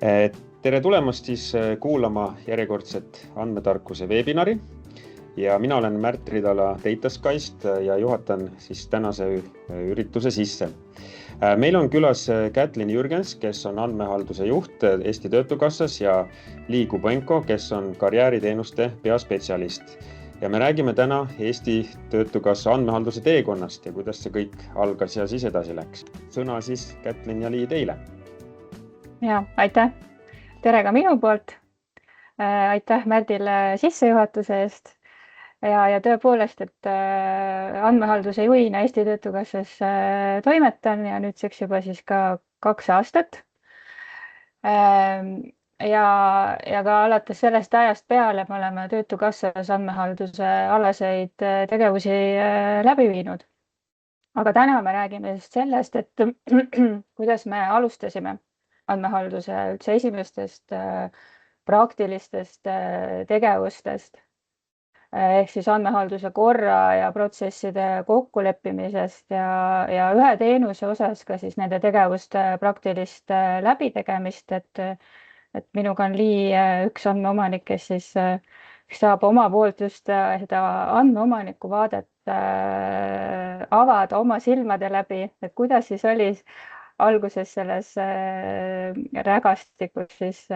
Tere tulemast siis kuulama järjekordset andmetarkuse webinari ja mina olen Märt Ridala DataSkyst ja juhatan siis tänase ürituse sisse. Meil on külas Kätlin Jürgens, kes on andmehalduse juht Eesti Töötukassas ja Lii Kubenko, kes on karjääriteenuste peaspetsialist. Ja me räägime täna Eesti Töötukassa andmehalduse teekonnast ja kuidas see kõik algas ja siis edasi läks. Sõna siis Kätlin ja Lii teile. Ja, aitäh. Tere ka minu poolt. Aitäh Märdile sissejuhatuse eest. Ja tõepoolest, et andmehalduse juhina Eesti Töötukassas toimetan ja nüüdseks juba siis ka 2 aastat. Ja ka alates sellest ajast peale me oleme Töötukassas andmehalduse alaseid tegevusi läbi viinud. Aga täna me räägime sellest, et kuidas me alustasime andmehalduse üldse esimestest praktilistest tegevustest. Ehk siis andmehalduse korra ja protsesside kokkuleppimisest ja ühe teenuse osas ka siis nende tegevuste praktilist läbitegemist, et minuga on Lii üks andmeomanik, kes siis saab oma poolt just seda andmeomaniku vaadet avada oma silmade läbi, et kuidas siis oli alguses selles rägastikus siis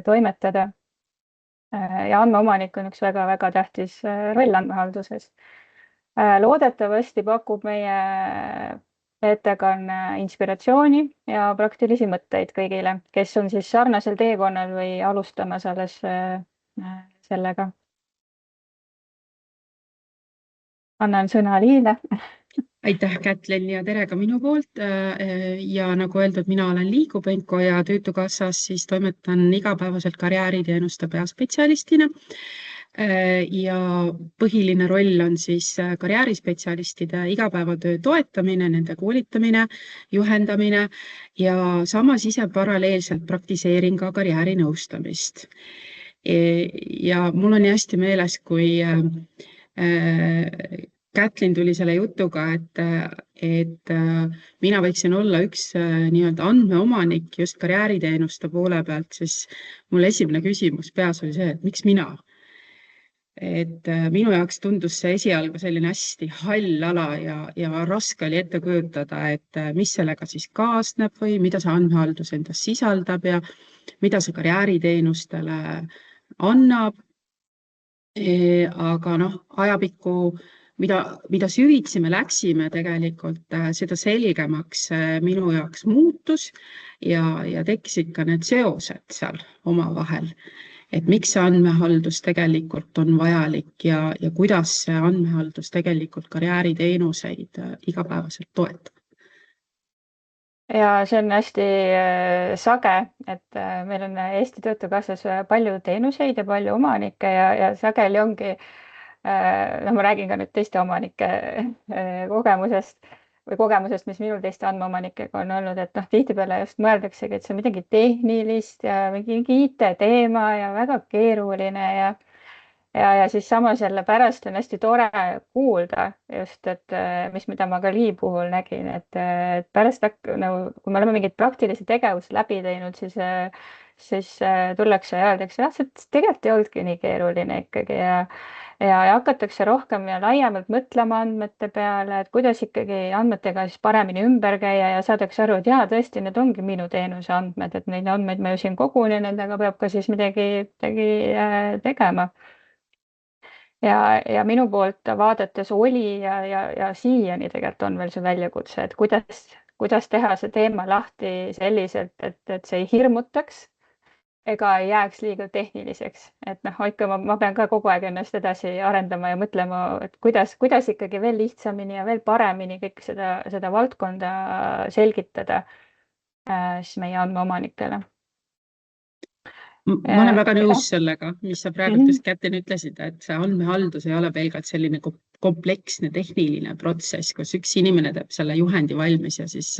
toimetada. Ja andmeomanik on üks väga-väga tähtis roll andmehalduses. Loodetavasti pakub meie ettekanne inspiratsiooni ja praktilisi mõtteid kõigile, kes on siis sarnasel teekonnal või alustamas alles sellega. Annan sõna Liile. Aitäh, Kätlin, ja tere ka minu poolt. Ja nagu öeldud, mina olen Lii Kubenko ja Töötukassas siis toimetan igapäevaselt karjääriteenuste peaspetsialistina. Ja põhiline roll on siis karjäärispetsialistide igapäevatöö toetamine, nende koolitamine, juhendamine ja samas ise paralleelselt praktiseerin ka karjäärinõustamist. Ja mul on hästi meeles, kui Kätlin tuli selle jutuga, et mina võiksin olla üks nii-öelda andmeomanik just karjääriteenuste poole pealt, siis mul esimene küsimus peas oli see, et miks mina? Et minu jaoks tundus see esialgu selline hästi hall ala ja raske oli ette kujutada, et mis sellega siis kaasneb või mida see andmehaldus endas sisaldab ja mida see karjääriteenustele annab. Aga ajapikku, mida süvitsi me läksime tegelikult, seda selgemaks minu jaoks muutus ja tekkisid ka need seosed seal omavahel. Et miks see andmehaldus tegelikult on vajalik ja kuidas see andmehaldus tegelikult karjääriteenuseid igapäevaselt toetab. Ja see on hästi sage, et meil on Eesti Töötukassas palju teenuseid ja palju omanikke ja sageli ongi, ma räägin ka nüüd teiste omanike kogemusest, mis minul teiste andmeomanikega on olnud, et tihtipeale just mõeldaksegi, et see on midagi tehnilist ja mingi IT-teema ja väga keeruline ja siis samas jälle pärast on hästi tore kuulda just, et mida ma ka Lii puhul nägin, et pärast, kui me oleme mingid praktilisi tegevusi läbi teinud, siis tullakse ja öeldakse, see tegelikult ei olnudki nii keeruline ikkagi ja hakatakse rohkem ja laiemalt mõtlema andmete peale, et kuidas ikkagi andmetega siis paremini ümber käia ja saadakse aru, et jaa, tõesti, need ongi minu teenuse andmed, et neid andmeid ma ju siin kogun ja nendega peab ka siis midagi tegema. Ja minu poolt vaadates oli ja siiani tegelikult on veel see väljakutse, et kuidas teha see teema lahti selliselt, et see ei hirmutaks ega ei jääks liiga tehniliseks. Et ikka ma pean ka kogu aeg ennast edasi arendama ja mõtlema, et kuidas ikkagi veel lihtsamini ja veel paremini kõik seda valdkonda selgitada siis meie andmeomanikele. Ma olen väga nõus sellega, mis sa praegu just Kätlin ütlesid, et see andmehaldus ei ole pelgalt selline kompleksne tehniline protsess, kus üks inimene teeb selle juhendi valmis ja siis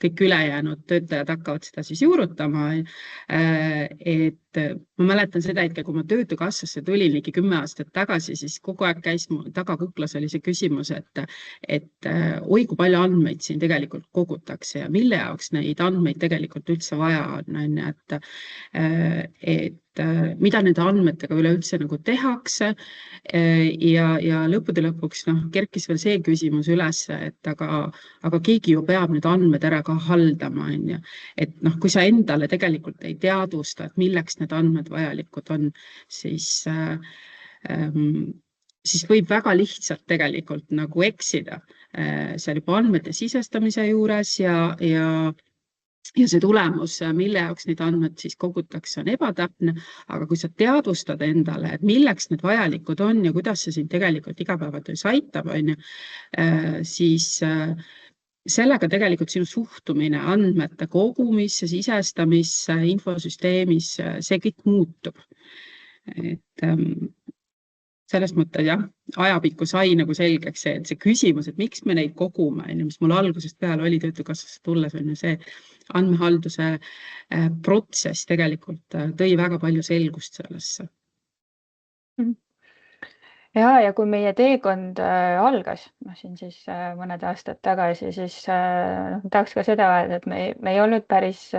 kõik ülejäänud töötajad hakkavad seda siis juurutama. Et ma mäletan seda hetke, kui ma Töötukassasse tulin ligi 10 aastat tagasi, siis kogu aeg käis mu tagakuklas oli see küsimus, et oi, kui palju andmeid siin tegelikult kogutakse ja mille jaoks neid andmeid tegelikult üldse vaja on ju, et mida nende andmetega üleüldse nagu tehakse ja lõppude lõpuks kerkis veel see küsimus üles, et aga keegi ju peab need andmed ära ka haldama, on ju. Et kui sa endale tegelikult ei teadvusta, et milleks need andmed vajalikud on, siis võib väga lihtsalt tegelikult nagu eksida seal juba andmete sisestamise juures ja see tulemus, mille jaoks neid andmed siis kogutakse, on ebatäpne, aga kui sa teadvustad endale, et milleks need vajalikud on ja kuidas see sind tegelikult igapäevatöös aitab, on ju, siis sellega tegelikult sinu suhtumine andmete kogumisse, sisestamisse, infosüsteemis, see kõik muutub. Et selles mõttes jah, ajapikku sai nagu selgeks see küsimus, et miks me neid kogume, mis mul algusest peale oli Töötukassasse tulles, on ju see andmehalduse protsess tegelikult tõi väga palju selgust sellesse. Ja kui meie teekond algas, siin siis mõned aastad tagasi, siis tahaks ka seda öelda, et me ei olnud päris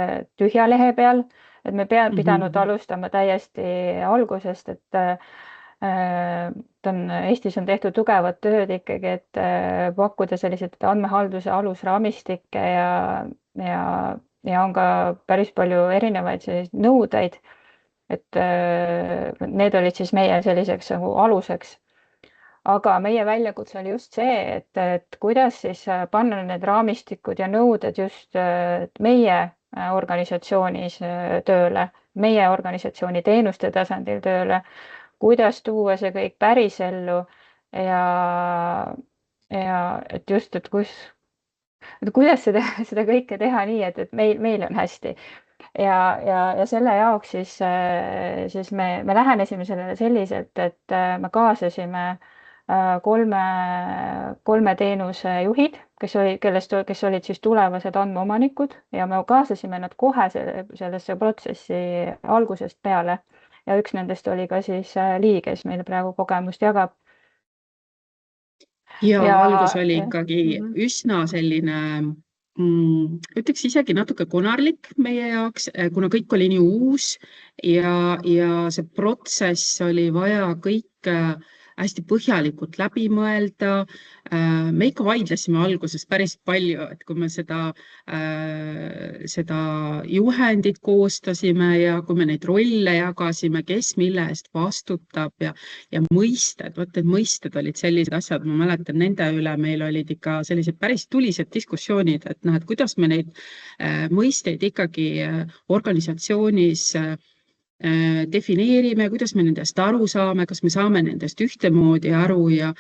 tühja lehe peal, et me pidanud alustama täiesti algusest, et Eestis on tehtud tugevat tööd ikkagi, et pakkuda selliseid andmehalduse alusraamistikke ja on ka päris palju erinevaid selliseid nõudeid, et need olid siis meie selliseks nagu aluseks. Aga meie väljakutse oli just see, et kuidas siis panna need raamistikud ja nõuded just meie organisatsioonis tööle, meie organisatsiooni teenuste tasandil tööle, kuidas tuua see kõik päris ellu ja et just, et kuidas seda kõike teha nii, et meil on hästi. Ja selle jaoks siis me lähenesime sellele selliselt, et me kaasasime kolme teenuse juhid, kes olid siis tulevased andmeomanikud ja me kaasasime nad kohe sellesse protsessi algusest peale. Ja üks nendest oli ka siis Lii, kes meile praegu kogemust jagab. Ja algus oli ikkagi üsna selline, ütleks isegi natuke konarlik meie jaoks, kuna kõik oli nii uus ja see protsess oli vaja kõik hästi põhjalikult läbi mõelda. Me ikka vaidlesime alguses päris palju, et kui me seda juhendit koostasime ja kui me neid rolle jagasime, kes mille eest vastutab ja mõisted, need mõisted olid sellised asjad, ma mäletan, nende üle meil olid ikka sellised päris tulised diskussioonid, et kuidas me neid mõisteid ikkagi organisatsioonis defineerime, kuidas me nendest aru saame, kas me saame nendest ühtemoodi aru ja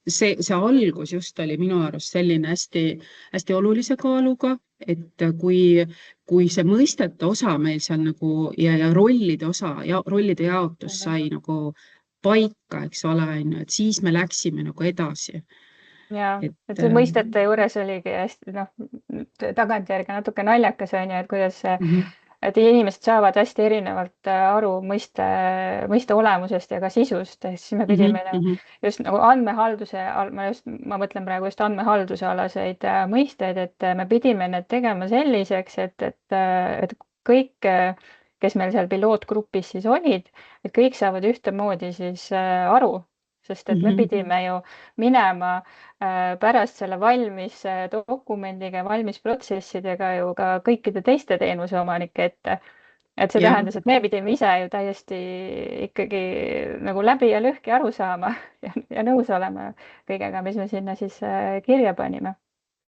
see algus just oli minu arust selline hästi olulise kaaluga, et kui see mõistete osa meil seal nagu ja rollide osa ja rollide jaotus sai nagu paika, eks ole, et siis me läksime nagu edasi. Ja, et see mõistete juures oligi hästi, tagantjärgi natuke naljakas on ju, et kuidas et inimesed saavad hästi erinevalt aru mõiste olemusest ja ka sisust, siis me pidime just nagu andmehalduse, ma mõtlen praegu just andmehalduse alaseid mõisteid, et me pidime need tegema selliseks, et kõik, kes meil seal pilootgrupis siis olid, et kõik saavad ühtemoodi siis aru, sest et me pidime ju minema pärast selle valmis dokumendiga, valmis protsessidega ju ka kõikide teiste teenuse omanike ette. Et see tähendas, et me pidime ise ju täiesti ikkagi nagu läbi ja lõhki aru saama ja nõus olema kõigega, mis me sinna siis kirja panime.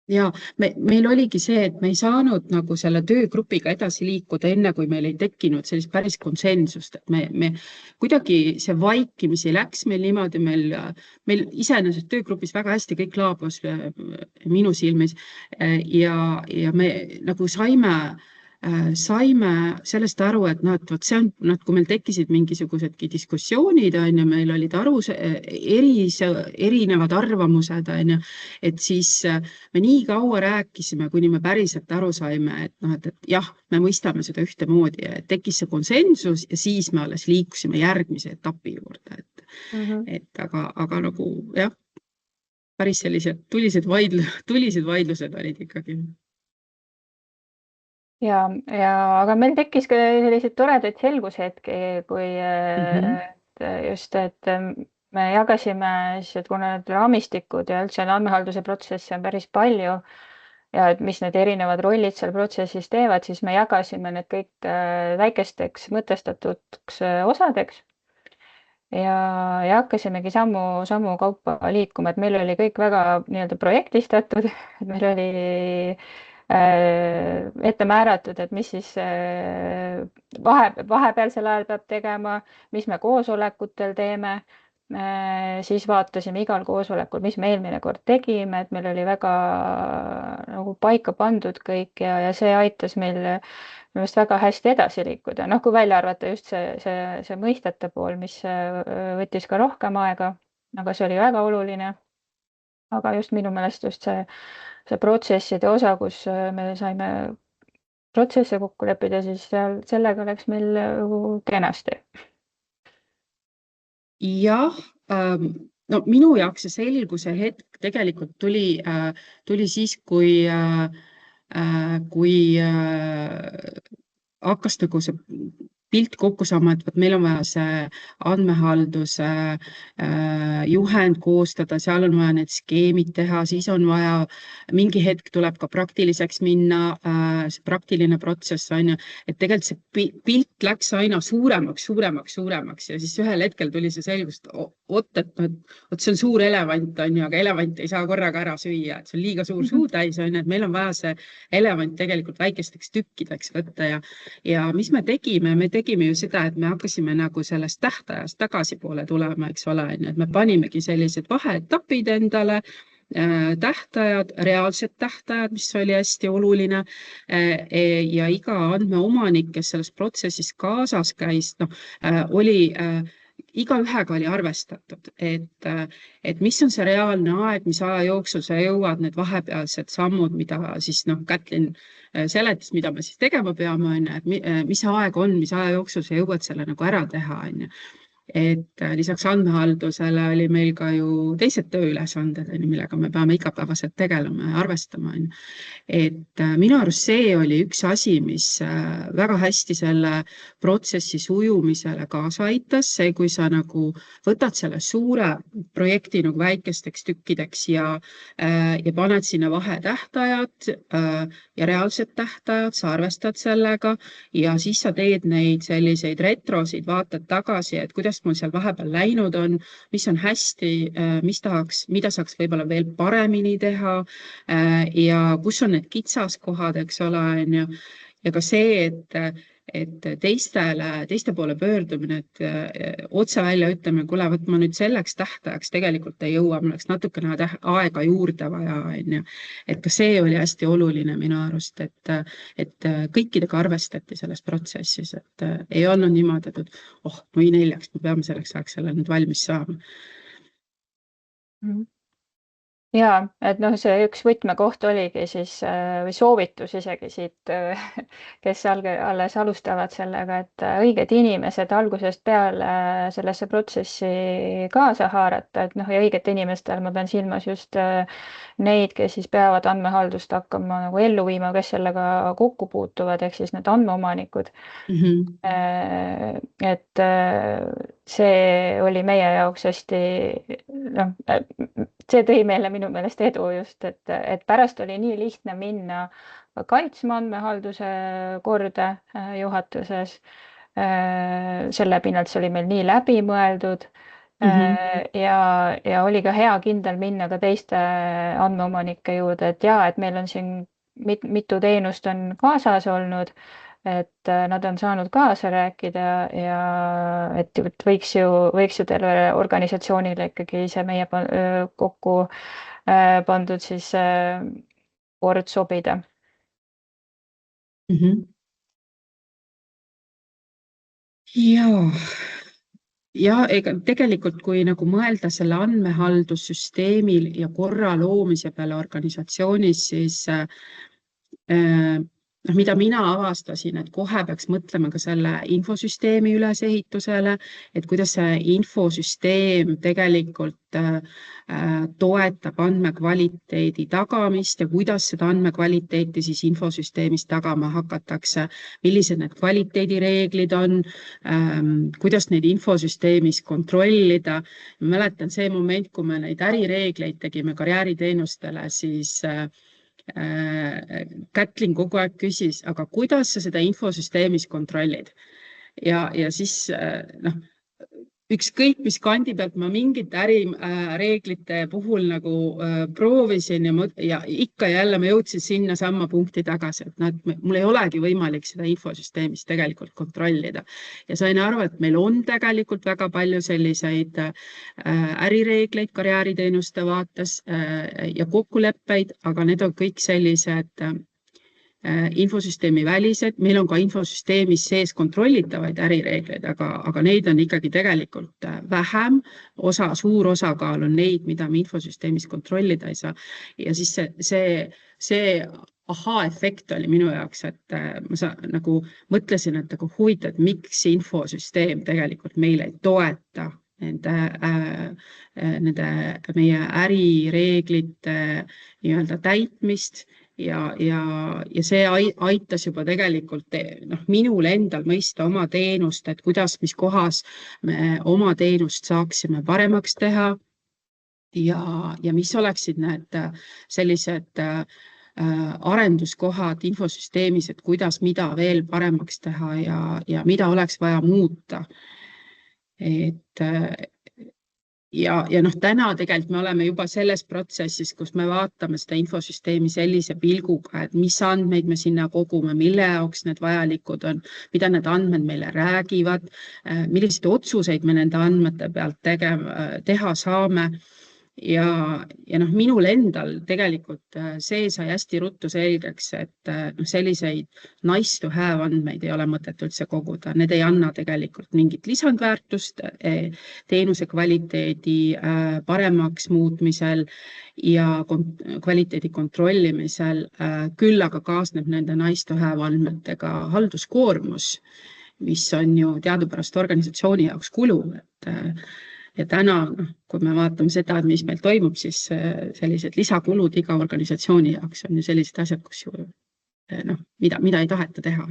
Ja meil oligi see, et me ei saanud nagu selle töögrupiga edasi liikuda enne, kui meil ei tekkinud sellist päris konsensust, et me kuidagi see vaikimisi läks meil niimoodi, meil iseenesest töögrupis väga hästi kõik laabus minu silmis ja me nagu saime saime sellest aru, et noh, et vot see on, noh, kui meil tekkisid mingisugusedki diskussioonid, on ju, meil olid erinevad arvamused, on ju, et siis me nii kaua rääkisime, kuni me päriselt aru saime, et noh, et jah, me mõistame seda ühtemoodi ja tekkis see konsensus ja siis me alles liikusime järgmise etapi juurde, et aga nagu jah, päris sellised tulised vaidlused olid ikkagi. Aga meil tekkis ka selliseid toredaid selgushetki, kui et me jagasime siis, et kuna need raamistikud ja üldse andmehalduse protsessi on päris palju ja et mis need erinevad rollid seal protsessis teevad, siis me jagasime need kõik väikesteks mõtestatuks osadeks ja hakkasimegi sammu kaupa liikuma, et meil oli kõik väga nii-öelda projektistatud, et meil oli ette määratud, et mis siis vahepealsel ajal peab tegema, mis me koosolekutel teeme. Siis vaatasime igal koosolekul, mis me eelmine kord tegime, et meil oli väga nagu paika pandud kõik ja see aitas meil minu meelest väga hästi edasi liikuda. Noh, kui välja arvata just see mõistete pool, mis võttis ka rohkem aega, aga see oli väga oluline. Aga just minu meelest just see protsesside osa, kus me saime protsesse kokku leppida, siis sellega läks meil kenasti. Jah, no minu jaoks see selguse hetk tegelikult tuli siis, kui hakkas nagu see pilt kokku saama, et meil on vaja see andmehalduse juhend koostada, seal on vaja need skeemid teha, siis on vaja, mingi hetk tuleb ka praktiliseks minna, see praktiline protsess on ju, et tegelikult see pilt läks aina suuremaks ja siis ühel hetkel tuli see selgus, et see on suur elevant on ju, aga elevant ei saa korraga ära süüa, et see on liiga suur suutäis on ju, et meil on vaja see elevant tegelikult väikesteks tükkideks võtta ja mis me tegime ju seda, et me hakkasime nagu sellest tähtajast tagasipoole tulema, eks ole, et me panimegi sellised vaheetapid endale, tähtajad, reaalsed tähtajad, mis oli hästi oluline ja iga andmeomanik, kes selles protsessis kaasas käis, oli igaühega oli arvestatud, et mis on see reaalne aeg, mis aja jooksul sa jõuad need vahepealsed sammud, mida siis Kätlin seletas, mida me siis tegema peame, on ju, et mis aeg on, mis aja jooksul sa jõuad selle nagu ära teha, on ju. Et lisaks andmehaldusele oli meil ka ju teised tööülesanded, millega me peame igapäevaselt tegelema ja arvestama. Et minu arust see oli üks asi, mis väga hästi selle protsessi sujumisele kaasa aitas, see, kui sa nagu võtad selle suure projekti nagu väikesteks tükkideks ja paned sinna vahetähtajad ja reaalsed tähtajad, sa arvestad sellega ja siis sa teed neid selliseid retrosid, vaatad tagasi, et kuidas mul seal vahepeal läinud on, mis on hästi, mida saaks võib-olla veel paremini teha ja kus on need kitsaskohad, eks ole, on ju. Ja ka see, et teiste poole pöördumine, et otse välja ütleme, kuule, võt ma nüüd selleks tähtajaks tegelikult ei jõua, mul oleks natukene aega juurde vaja, on ju. Et ka see oli hästi oluline minu arust, et kõikidega arvestati selles protsessis, et ei olnud niimoodi, et või 4, me peame selleks ajaks selle nüüd valmis saama. Ja, et see üks võtmekoht oligi siis või soovitus isegi siit, kes alles alustavad sellega, et õiged inimesed algusest peale sellesse protsessi kaasa haarata, et ja õigete inimestel ma pean silmas just neid, kes siis peavad andmehaldust hakkama nagu ellu viima, kes sellega kokku puutuvad, ehk siis need andmeomanikud. Et see oli meie jaoks hästi, see tõi meile minu meelest edu just, et pärast oli nii lihtne minna kaitsma andmehalduse korda juhatuses. Selle pinnalt see oli meil nii läbi mõeldud ja oli ka hea kindel minna ka teiste andmeomanike juurde, et et meil on siin mitu teenust on kaasas olnud, et nad on saanud kaasa rääkida ja et võiks ju terve organisatsioonile ikkagi see meie kokku pandud siis kord sobida. Ja ega tegelikult, kui nagu mõelda selle andmehaldussüsteemil ja korra loomise peale organisatsioonis, siis mida mina avastasin, et kohe peaks mõtlema ka selle infosüsteemi ülesehitusele, et kuidas see infosüsteem tegelikult toetab andmekvaliteedi tagamist ja kuidas seda andmekvaliteeti siis infosüsteemis tagama hakatakse, millised need kvaliteedireeglid on, kuidas neid infosüsteemis kontrollida. Ma mäletan see moment, kui me neid ärireegleid tegime karjääriteenustele, siis Kätlin kogu aeg küsis, aga kuidas sa seda infosüsteemis kontrollid? Ja siis ükskõik mis kandi pealt ma mingit ärireeglite puhul nagu proovisin ja ikka ja jälle ma jõudsin sinna samma punkti tagasi, et mul ei olegi võimalik seda infosüsteemis tegelikult kontrollida. Ja sain aru, et meil on tegelikult väga palju selliseid ärireegleid karjääriteenuste vaates ja kokkuleppeid, aga need on kõik sellised infosüsteemi välised, meil on ka infosüsteemis sees kontrollitavaid ärireegleid, aga neid on ikkagi tegelikult vähem, suur osakaal on neid, mida me infosüsteemis kontrollida ei saa. Ja siis see ahaa-efekt oli minu jaoks, et ma nagu mõtlesin, et huvitav, miks infosüsteem tegelikult meil ei toeta nende meie ärireeglite nii-öelda täitmist. Ja see aitas juba tegelikult minul endal mõista oma teenust, et kuidas, mis kohas me oma teenust saaksime paremaks teha ja mis oleksid need sellised arenduskohad infosüsteemis, et kuidas mida veel paremaks teha ja mida oleks vaja muuta. Ja täna tegelikult me oleme juba selles protsessis, kus me vaatame seda infosüsteemi sellise pilguga, et mis andmeid me sinna kogume, mille jaoks need vajalikud on, mida need andmed meile räägivad, milliseid otsuseid me nende andmete pealt teha saame. Ja minul endal tegelikult see sai hästi ruttu selgeks, et selliseid nice to have andmeid ei ole mõtet üldse koguda. Need ei anna tegelikult mingit lisandväärtust teenuse kvaliteedi paremaks muutmisel ja kvaliteedi kontrollimisel. Küll aga kaasneb nende nice to have andmetega halduskoormus, mis on ju teadupärast organisatsiooni jaoks kulu. Ja täna, kui me vaatame seda, mis meil toimub, siis sellised lisakulud iga organisatsiooni jaoks on ju sellised asjad, kus ju, mida ei taheta teha.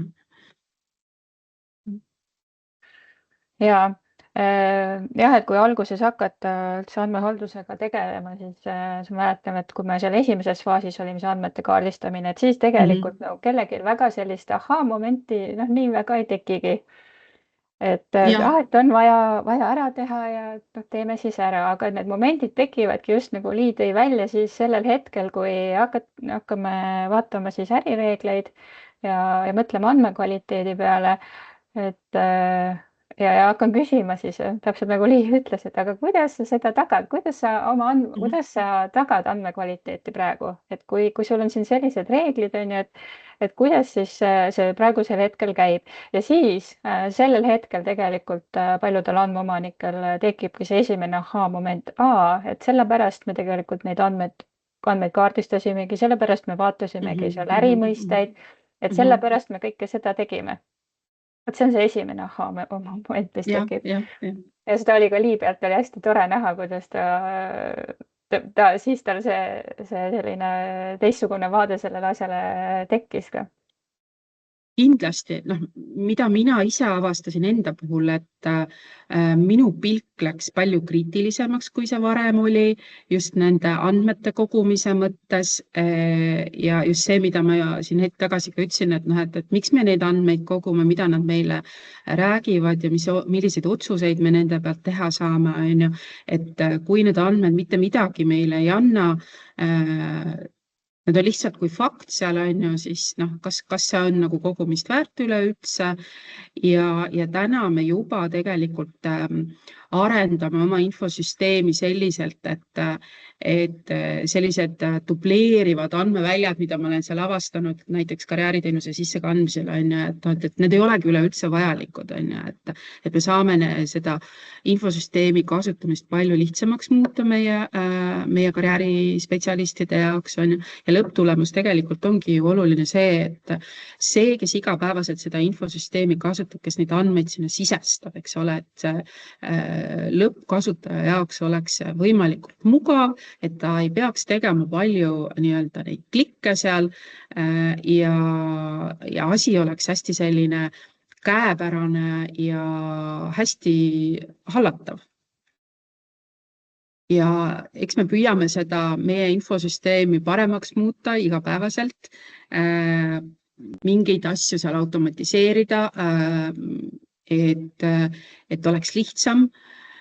Jah, et kui alguses hakata üldse andmehaldusega tegelema, siis mäletan, et kui me seal esimeses faasis olime see andmete kaardistamine, et siis tegelikult kellelgi väga sellist ahaa-momenti nii väga ei tekigi. Et on vaja ära teha ja teeme siis ära, aga need momendid tekivadki just nagu Lii tõi välja siis sellel hetkel, kui hakkame vaatama siis ärireegleid ja mõtlema andmekvaliteedi peale, et ja hakkan küsima siis, täpselt nagu Lii ütles, et aga kuidas sa seda tagad, kuidas sa tagad andmekvaliteeti praegu, et kui sul on siin sellised reeglid, on ju, et kuidas siis see praegusel hetkel käib ja siis sellel hetkel tegelikult paljudel andmeomanikel tekibki see esimene ahaa-moment, et sellepärast me tegelikult neid andmeid kaardistasimegi, sellepärast me vaatasimegi seal ärimõisteid, et sellepärast me kõike seda tegime. Et see on see esimene ahaa-moment, mis tekib. Ja seda oli ka Lii pealt oli hästi tore näha, kuidas siis tal see selline teistsugune vaade sellele asjale tekkis ka. Kindlasti, mida mina ise avastasin enda puhul, et minu pilk läks palju kriitilisemaks, kui see varem oli, just nende andmete kogumise mõttes ja just see, mida ma siin hetk tagasi ka ütlesin, et miks me neid andmeid kogume, mida nad meile räägivad ja milliseid otsuseid me nende pealt teha saame, on ju, et kui need andmed mitte midagi meile ei anna, need on lihtsalt kui fakt seal on ju, siis kas see on nagu kogumist väärt üleüldse ja täna me juba tegelikult arendame oma infosüsteemi selliselt, et sellised dubleerivad andmeväljad, mida ma olen seal avastanud näiteks karjääriteenuse sissekandmisel, et need ei olegi üleüldse vajalikud, et me saame seda infosüsteemi kasutamist palju lihtsamaks muuta meie karjäärispetsialistide jaoks, ja lõpptulemus tegelikult ongi ju oluline see, et see, kes igapäevaselt seda infosüsteemi kasutab, kes neid andmeid sinna sisestab, eks ole, et see lõppkasutaja jaoks oleks võimalikult mugav, et ta ei peaks tegema palju nii-öelda neid klikke seal ja asi oleks hästi selline käepärane ja hästi hallatav. Ja eks me püüame seda meie infosüsteemi paremaks muuta igapäevaselt, mingeid asju seal automatiseerida, et oleks lihtsam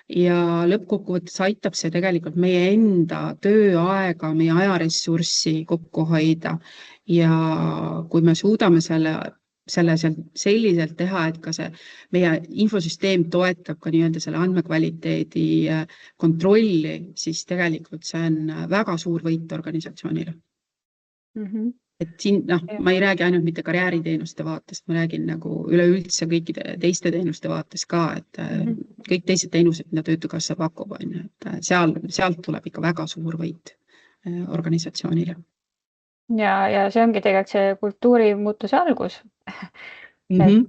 ja lõppkokkuvõttes aitab see tegelikult meie enda tööaega, meie ajaressurssi kokku hoida. Ja kui me suudame selle selliselt teha, et ka see meie infosüsteem toetab ka nii-öelda selle andmekvaliteedi kontrolli, siis tegelikult see on väga suur võit organisatsioonile. Et siin, ma ei räägi ainult mitte karjääriteenuste vaatest, ma räägin nagu üleüldse kõikide teiste teenuste vaates ka, et kõik teised teenused, mida Töötukassa pakub, et sealt tuleb ikka väga suur võit organisatsioonile. Ja see ongi tegelikult see kultuurimuutuse algus. Et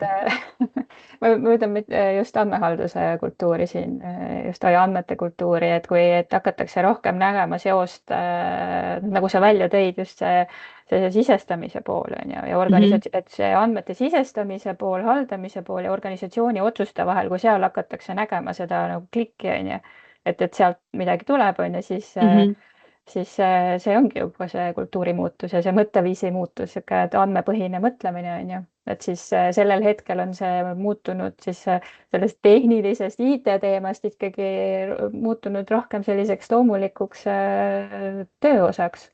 ma mõtlen just andmehalduse kultuuri siin, just andmete kultuuri, et kui hakatakse rohkem nägema seost, nagu sa välja tõid, just see sisestamise pool on ja et see andmete sisestamise pool, haldamise pool ja organisatsiooni otsuste vahel, kui seal hakatakse nägema seda nagu klikki on ja, et sealt midagi tuleb on ja siis see ongi juba see kultuurimuutus ja see mõtteviisi muutus, et andmepõhine mõtlemine on ju, et siis sellel hetkel on see muutunud siis sellest tehnilisest IT-teemast ikkagi muutunud rohkem selliseks loomulikuks tööosaks.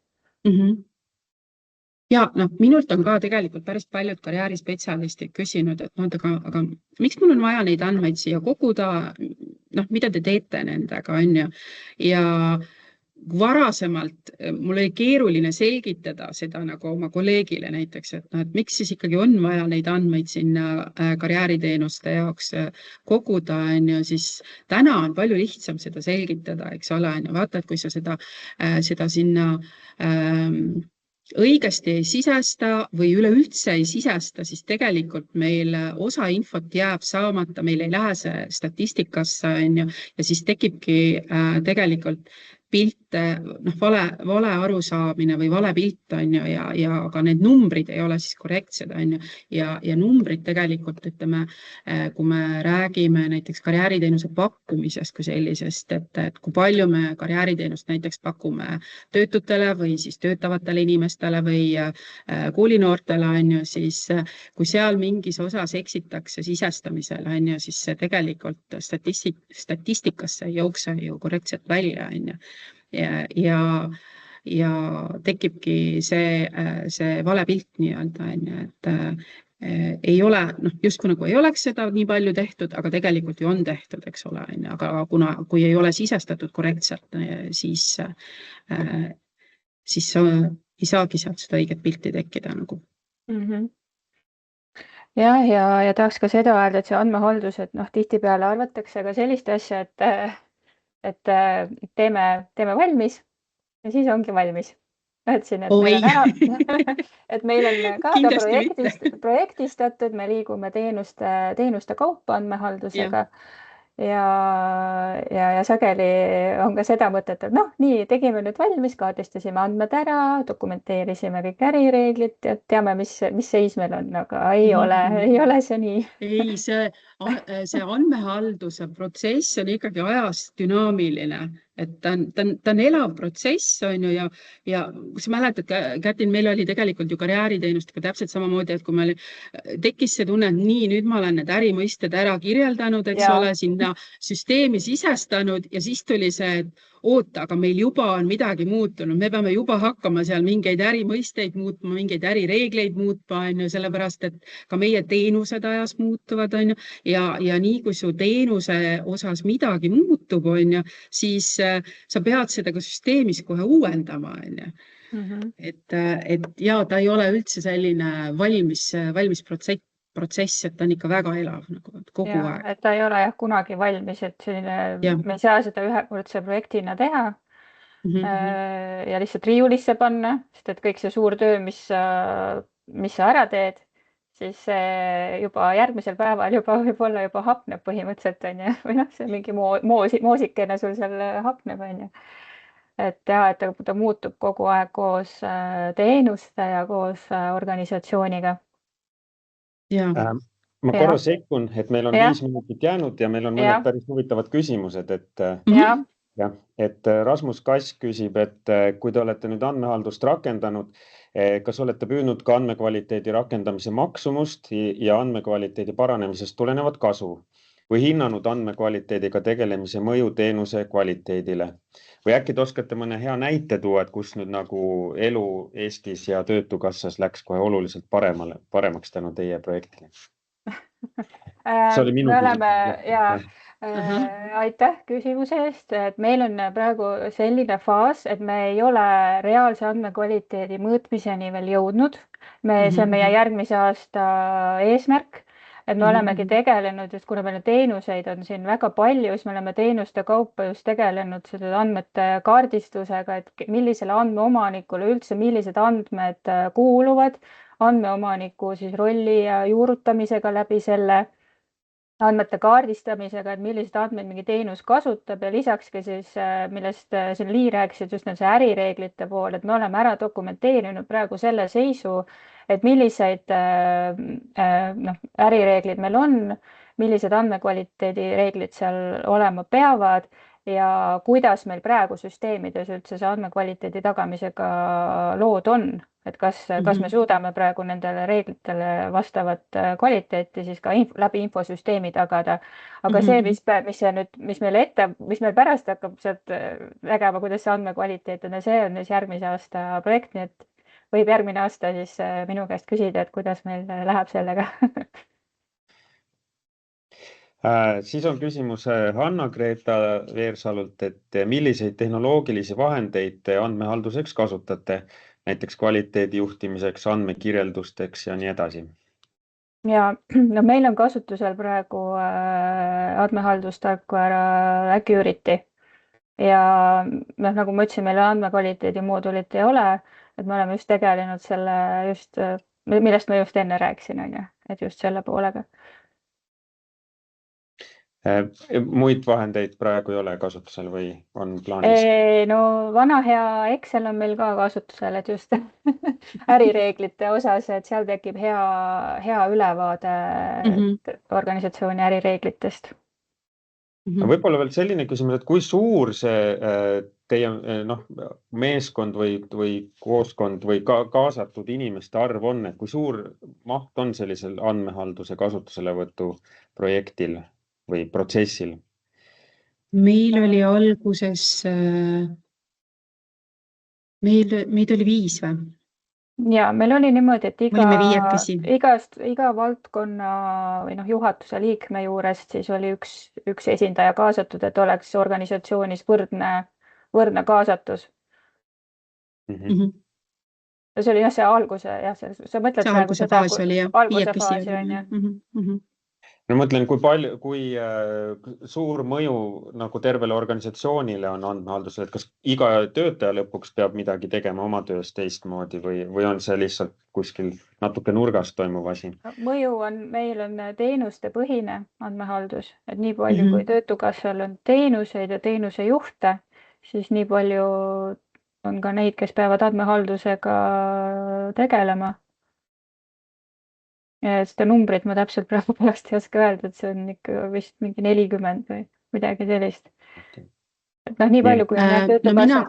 Ja minult on ka tegelikult päris paljud karjäärispetsialistid küsinud, et aga miks mul on vaja neid andmeid siia koguda, mida te teete nendega, on ju, ja varasemalt mul oli keeruline selgitada seda nagu oma kolleegile näiteks, et miks siis ikkagi on vaja neid andmeid sinna karjääriteenuste jaoks koguda, on ju, siis täna on palju lihtsam seda selgitada, eks ole, on ju, vaata, et kui sa seda sinna õigesti ei sisesta või üleüldse ei sisesta, siis tegelikult meil osa infot jääb saamata, meil ei lähe see statistikasse, on ju, ja siis tekibki tegelikult pilte, vale arusaamine või vale pilt on ju, ja ka need numbrid ei ole siis korrektsed on ju, ja numbrid tegelikult, ütleme, kui me räägime näiteks karjääriteenuse pakkumisest kui sellisest, et kui palju me karjääriteenust näiteks pakume töötutele või siis töötavatele inimestele või koolinoortele on ju, siis kui seal mingis osas eksitakse sisestamisel on ju, siis see tegelikult statistikasse ei jookse ju korrektselt välja on ju. Ja tekibki see vale pilt nii-öelda, et ei ole, justkui nagu ei oleks seda nii palju tehtud, aga tegelikult ju on tehtud, eks ole, aga kui ei ole sisestatud korrektselt, siis ei saagi sealt seda õiget pilti tekkida nagu. Ja tahaks ka seda öelda, et see andmehaldus, et tihtipeale arvatakse ka sellist asja, et teeme valmis ja siis ongi valmis. Et meil on ära, et meil on ka projektistatud, me liigume teenuste kaupa andmehaldusega ja sageli on ka seda mõtet, et nii, tegime nüüd valmis, kaardistasime andmed ära, dokumenteerisime kõik ärireeglid ja teame, mis seis meil on, aga ei ole see nii. Ei, see andmehalduse protsess on ikkagi ajas dünaamiline, et ta on elav protsess on ju ja kui sa mäletad, Kätin, meil oli tegelikult ju karjääriteenustega täpselt samamoodi, et kui meil tekkis see tunne, et nii, nüüd ma olen need ärimõisted ära kirjeldanud, eks ole, sinna süsteemi sisestanud ja siis tuli see, et oota, aga meil juba on midagi muutunud, me peame juba hakkama seal mingeid ärimõisteid muutma, mingeid ärireegleid muutma, on ju, sellepärast, et ka meie teenused ajas muutuvad, on ju, ja nii kui su teenuse osas midagi muutub, on ju, siis sa pead seda ka süsteemis kohe uuendama, on ju. Et ja ta ei ole üldse selline valmis protsess, et ta on ikka väga elav nagu kogu aeg. Et ta ei ole kunagi valmis, et selline, me ei saa seda ühekordse projektina teha ja lihtsalt riiulisse panna, sest et kõik see suur töö, mis sa ära teed, siis juba järgmisel päeval võib-olla juba hapneb põhimõtteliselt, on ju, või see mingi moosikene sul seal hapneb, on ju. Et ta muutub kogu aeg koos teenuste ja koos organisatsiooniga. Ma korra sekkun, et meil on 5 minutit jäänud ja meil on mõned päris huvitavad küsimused, et Rasmus Kass küsib, et kui te olete nüüd andmehaldust rakendanud, kas olete püüdnud ka andmekvaliteedi rakendamise maksumust ja andmekvaliteedi paranemisest tulenevat kasu või hinnanud andmekvaliteediga tegelemise mõju teenuse kvaliteedile? Või äkki te oskate mõne hea näite tuua, et kus nüüd nagu elu Eestis ja Töötukassas läks kohe oluliselt paremaks tänu teie projektile? See oli minu küsimus. Aitäh küsimuse eest, et meil on praegu selline faas, et me ei ole reaalse andmekvaliteedi mõõtmiseni veel jõudnud. See on meie järgmise aasta eesmärk. Et me olemegi tegelenud, just kuna meil teenuseid on siin väga palju, siis me oleme teenuste kaupa just tegelenud seda andmete kaardistusega, et millisele andmeomanikule üldse, millised andmed kuuluvad, andmeomaniku siis rolli ja juurutamisega läbi selle andmete kaardistamisega, et millised andmeid mingi teenus kasutab ja lisakski siis, millest siin Lii rääkisid, just see ärireeglite pool, et me oleme ära dokumenteerinud praegu selle seisu, et milliseid ärireeglid meil on, millised andmekvaliteedi reeglid seal olema peavad ja kuidas meil praegu süsteemides üldse see andmekvaliteedi tagamisega lood on. Et kas me suudame praegu nendele reeglitele vastavat kvaliteeti siis ka läbi infosüsteemi tagada. Aga see, mis meil pärast hakkab sealt nägema, kuidas see andmekvaliteet on, ja see on järgmise aasta projekt, nii et võib järgmine aasta siis minu käest küsida, et kuidas meil läheb sellega. Siis on küsimus Hanna-Greta Veersalult, et milliseid tehnoloogilisi vahendeid te andmehalduseks kasutate, näiteks kvaliteedi juhtimiseks, andmekirjeldusteks ja nii edasi? Ja meil on kasutusel praegu andmehaldustarkvara Accurity ja nagu ma ütlesin, meil andmekvaliteedi moodulit ei ole, et me oleme just tegelenud selle millest ma just enne rääkisin, et just selle poolega. Muid vahendeid praegu ei ole kasutusel või on plaanis? No vana hea Excel on meil ka kasutusel, et just ärireeglite osas, et seal tekib hea ülevaade organisatsiooni ärireeglitest. Võib-olla veel selline küsimus, et kui suur see teie meeskond või kooskond või kaasatud inimeste arv on, et kui suur maht on sellisel andmehalduse kasutuselevõtu projektil või protsessil? Meil oli alguses, meid oli 5 või? Ja meil oli niimoodi, et iga valdkonna või juhatuse liikme juurest siis oli üks esindaja kaasatud, et oleks organisatsioonis võrdne kaasatus. See oli see alguse, sa mõtled praegu seda, alguse faasi on ju. No mõtlen, kui suur mõju nagu tervele organisatsioonile on andmehaldusele, et kas iga töötaja lõpuks peab midagi tegema oma töös teistmoodi või on see lihtsalt kuskil natuke nurgas toimuv asi? Mõju on, meil on teenuste põhine andmehaldus, et nii palju kui Töötukassal on teenuseid ja teenusejuhte, siis nii palju on ka neid, kes peavad andmehaldusega tegelema. Ja seda numbrit ma täpselt praegu pärast ei oska öelda, et see on ikka vist mingi 40 või midagi sellist. Et nii palju, kui mina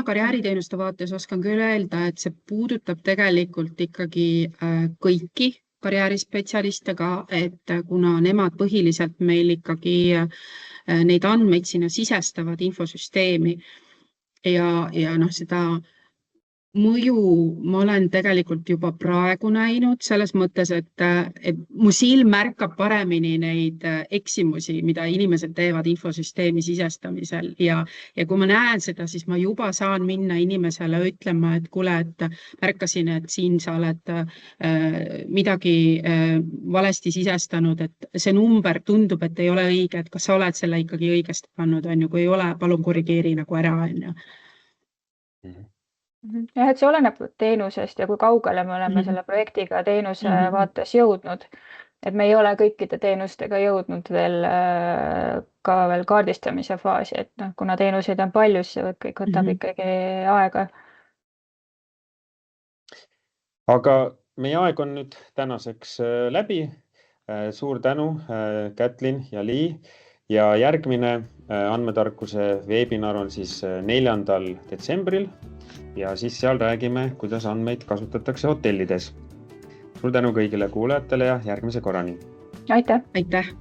karjääriteenuste vaates oskan küll öelda, et see puudutab tegelikult ikkagi kõiki karjäärispetsialiste ka, et kuna nemad põhiliselt meil ikkagi neid andmeid sinna sisestavad infosüsteemi ja noh, seda mõju ma olen tegelikult juba praegu näinud selles mõttes, et mu silm märkab paremini neid eksimusi, mida inimesed teevad infosüsteemi sisestamisel ja kui ma näen seda, siis ma juba saan minna inimesele ütlema, et kuule, et märkasin, et siin sa oled midagi valesti sisestanud, et see number tundub, et ei ole õige, et kas sa oled selle ikkagi õigesti pannud, on ju, kui ei ole, palun korrigeeri nagu ära, on ju. Jah, et see oleneb teenusest ja kui kaugele me oleme selle projektiga teenuse vaates jõudnud. Et me ei ole kõikide teenustega jõudnud veel kaardistamise faasi, et noh, kuna teenuseid on palju, siis see kõik võtab ikkagi aega. Aga meie aeg on nüüd tänaseks läbi. Suur tänu, Kätlin ja Lii. Ja järgmine andmetarkuse veebinar on siis 4. detsembril ja siis seal räägime, kuidas andmeid kasutatakse hotellides. Suur tänu kõigile kuulajatele ja järgmise korrani. Aitäh! Aitäh!